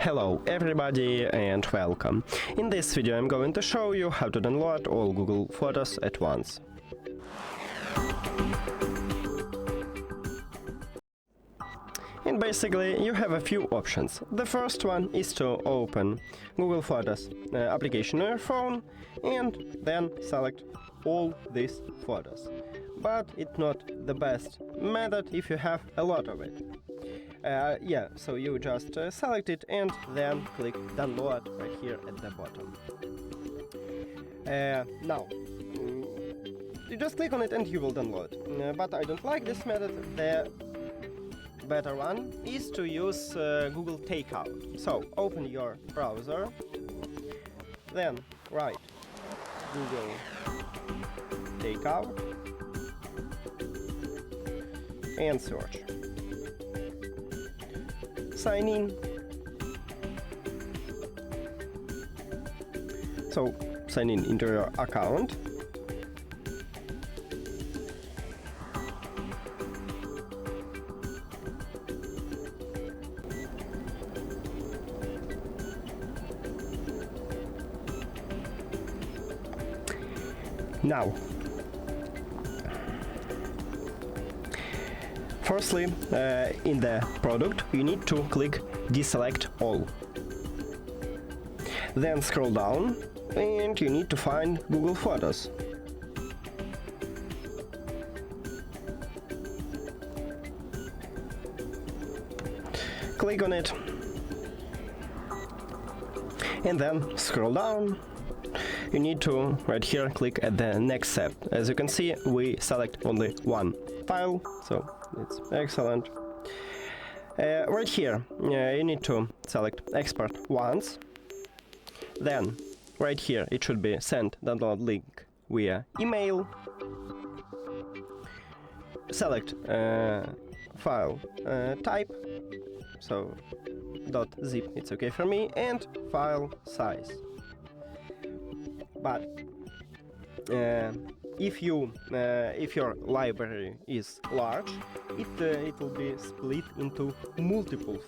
Hello everybody and welcome. In this video I'm going to show you how to download all Google Photos at once. And basically you have a few options. The first one is to open Google Photos application on your phone and then select all these photos. But it's not the best method if you have a lot of it. So you just select it and then click download right here at the bottom. Now, you just click on it and you will download. But I don't like this method. The better one is to use Google Takeout. So open your browser, then write Google Takeout and search. Sign in. So sign in into your account. Now, firstly, in the product, you need to click deselect all. Then scroll down and you need to find Google Photos. Click on it and then scroll down. You need to right here click at the next step. As you can see, we select only one file, so it's excellent. Right here you need to select export once. Then right here it should be send download link via email. Select file type, so .zip, it's okay for me, and file size. But if your library is large, it will be split into multiple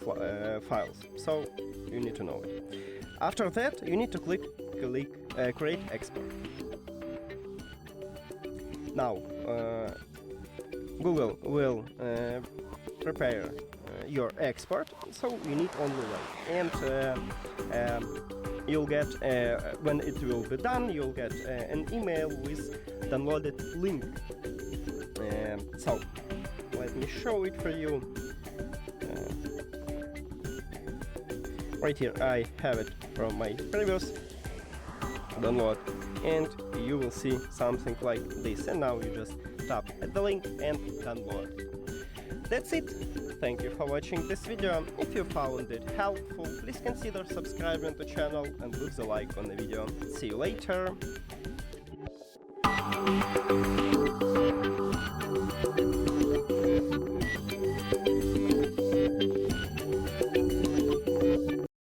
files, so you need to know it. After that, you need to click create export. Now Google will prepare your export, so you need only wait. And you'll get, when it will be done, you'll get an email with downloaded link. So let me show it for you. Right here I have it from my previous download, and you will see something like this. And now you just tap at the link and download. That's it. Thank you for watching this video. If you found it helpful, please consider subscribing to the channel and leave a like on the video. See you later!